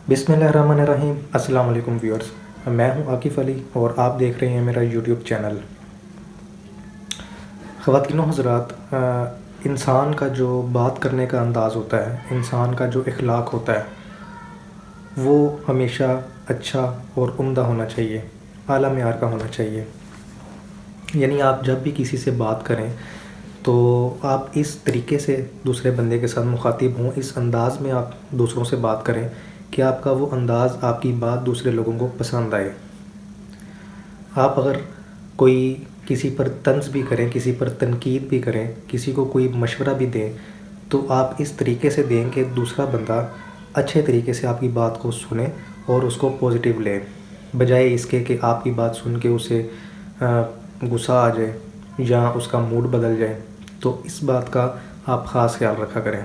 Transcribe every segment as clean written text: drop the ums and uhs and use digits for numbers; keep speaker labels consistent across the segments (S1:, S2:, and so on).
S1: बिस्मिल्लाहिर्रहमानिर्रहीम। अस्सलाम वालेकुम व्यूअर्स, मैं हूं आकिफ़ अली और आप देख रहे हैं मेरा यूट्यूब चैनल। ख़वातीन व हज़रात, इंसान का जो बात करने का अंदाज़ होता है, इंसान का जो इख़लाक़ होता है, वो हमेशा अच्छा और उम्दा होना चाहिए, आला मेयार का होना चाहिए। यानी आप जब भी किसी से बात करें तो आप इस तरीके से दूसरे बंदे के साथ मुख़ातिब हों, इस अंदाज़ में आप दूसरों से बात करें कि आपका वो अंदाज़, आपकी बात दूसरे लोगों को पसंद आए। आप अगर कोई किसी पर तंज़ भी करें, किसी पर तनकीद भी करें, किसी को कोई मशवरा भी दें, तो आप इस तरीके से दें कि दूसरा बंदा अच्छे तरीके से आपकी बात को सुने और उसको पॉजिटिव ले, बजाय इसके कि आपकी बात सुन के उसे गुस्सा आ जाए या उसका मूड बदल जाए। तो इस बात का आप ख़ास ख्याल रखा करें।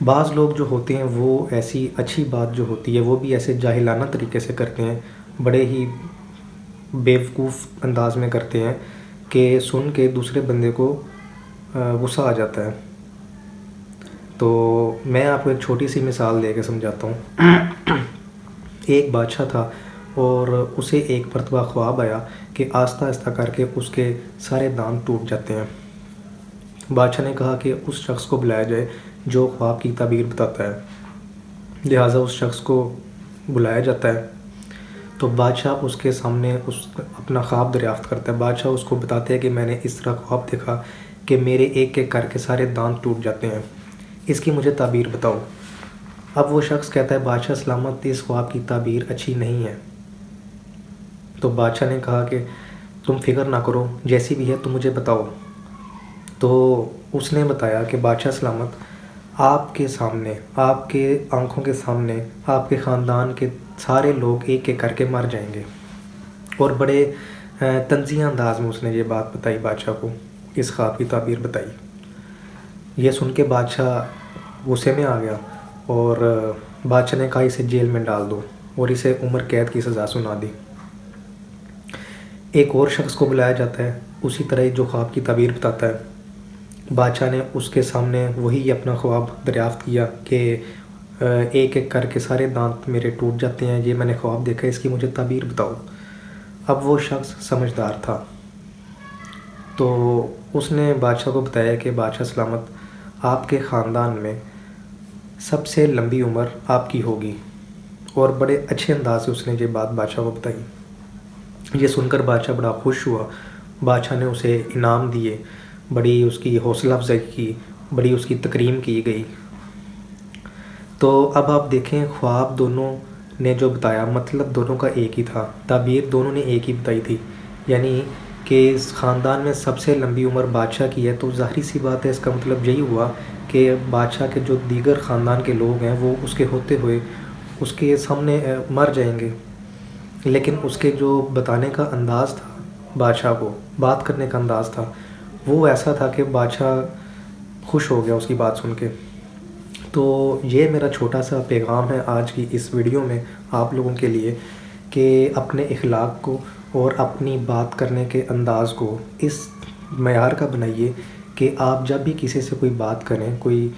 S1: बाज़ लोग जो होते हैं वो ऐसी अच्छी बात जो होती है वो भी ऐसे जाहिलाना तरीके से करते हैं, बड़े ही बेवकूफ़ अंदाज़ में करते हैं कि सुन के दूसरे बंदे को गुस्सा आ जाता है। तो मैं आपको एक छोटी सी मिसाल दे के समझाता हूँ। एक बादशाह था और उसे एक मरतबा ख्वाब आया कि आहिस्ता आहिस्ता करके उसके सारे दांत टूट जाते हैं। बादशाह ने कहा कि उस शख्स को बुलाया जाए जो ख्वाब की ताबीर बताता है। लिहाजा उस शख्स को बुलाया जाता है। तो बादशाह उसके सामने उस अपना ख्वाब दरियाफ़्त करता है। बादशाह उसको बताते हैं कि मैंने इस तरह ख्वाब देखा कि मेरे एक एक करके सारे दांत टूट जाते हैं, इसकी मुझे ताबीर बताओ। अब वो शख्स कहता है, बादशाह सलामत, इस ख्वाब की ताबीर अच्छी नहीं है। तो बादशाह ने कहा कि तुम फ़िक्र ना करो, जैसी भी है तुम मुझे बताओ। तो उसने बताया कि बादशाह सलामत, आपके सामने, आपके आंखों के सामने आपके ख़ानदान के सारे लोग एक एक करके मर जाएंगे। और बड़े तंज़िया अंदाज़ में उसने ये बात बताई, बादशाह को इस ख्वाब की ताबीर बताई। ये सुन के बादशाह गुस्से में आ गया और बादशाह ने कहा इसे जेल में डाल दो और इसे उम्र कैद की सज़ा सुना दी। एक और शख्स को बुलाया जाता है, उसी तरह जो ख्वाब की ताबीर बताता है। बादशाह ने उसके सामने वही अपना ख्वाब दरियाफ़्त किया कि एक एक करके सारे दांत मेरे टूट जाते हैं, ये मैंने ख्वाब देखा, इसकी मुझे ताबीर बताओ। अब वो शख्स समझदार था, तो उसने बादशाह को बताया कि बादशाह सलामत, आपके ख़ानदान में सबसे लंबी उम्र आपकी होगी। और बड़े अच्छे अंदाज से उसने ये बात बादशाह को बताई। ये सुनकर बादशाह बड़ा खुश हुआ। बादशाह ने उसे इनाम दिए, बड़ी उसकी हौसला अफजाई की, बड़ी उसकी तकरीम की गई। तो अब आप देखें, ख्वाब दोनों ने जो बताया, मतलब दोनों का एक ही था, ताबीर दोनों ने एक ही बताई थी। यानी कि इस ख़ानदान में सबसे लंबी उम्र बादशाह की है, तो ज़ाहिर सी बात है, इसका मतलब यही हुआ कि बादशाह के जो दीगर ख़ानदान के लोग हैं वो उसके होते हुए उसके सामने मर जाएंगे। लेकिन उसके जो बताने का अंदाज़ था, बादशाह को बात करने का अंदाज़ था, वो ऐसा था कि बादशाह खुश हो गया उसकी बात सुन के। तो ये मेरा छोटा सा पैगाम है आज की इस वीडियो में आप लोगों के लिए कि अपने इख़लाक़ को और अपनी बात करने के अंदाज़ को इस मयार का बनाइए कि आप जब भी किसी से कोई बात करें, कोई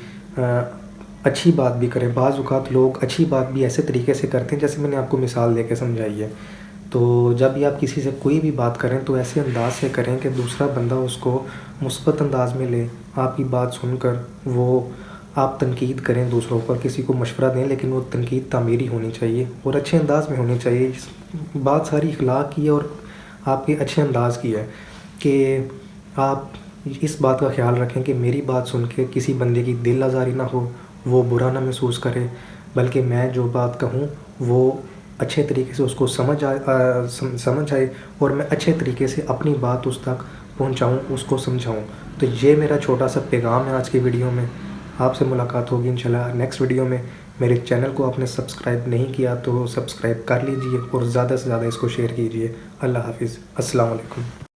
S1: अच्छी बात भी करें। बाज़ औक़ात लोग अच्छी बात भी ऐसे तरीके से करते हैं जैसे मैंने आपको मिसाल देके समझाई है। तो जब भी आप किसी से कोई भी बात करें तो ऐसे अंदाज़ से करें कि दूसरा बंदा उसको मुस्बत अंदाज़ में ले। आपकी बात सुनकर वो आप तनकीद करें दूसरों पर, किसी को मशवरा दें, लेकिन वो तनकीद तामीरी होनी चाहिए और अच्छे अंदाज़ में होनी चाहिए। बात सारी इख़लाक़ की है और आपके अच्छे अंदाज़ की है कि आप इस बात का ख़्याल रखें कि मेरी बात सुन के किसी बंदे की दिल आज़ारी ना हो, वो बुरा ना महसूस करे, बल्कि मैं जो बात कहूँ वो अच्छे तरीके से उसको समझ आए और मैं अच्छे तरीके से अपनी बात उस तक पहुँचाऊँ, उसको समझाऊँ। तो ये मेरा छोटा सा पैगाम है आज की वीडियो में। आपसे मुलाकात होगी इंशाल्लाह नेक्स्ट वीडियो में। मेरे चैनल को आपने सब्सक्राइब नहीं किया तो सब्सक्राइब कर लीजिए और ज़्यादा से ज़्यादा इसको शेयर कीजिए। अल्लाह हाफ़िज़, अस्सलाम वालेकुम।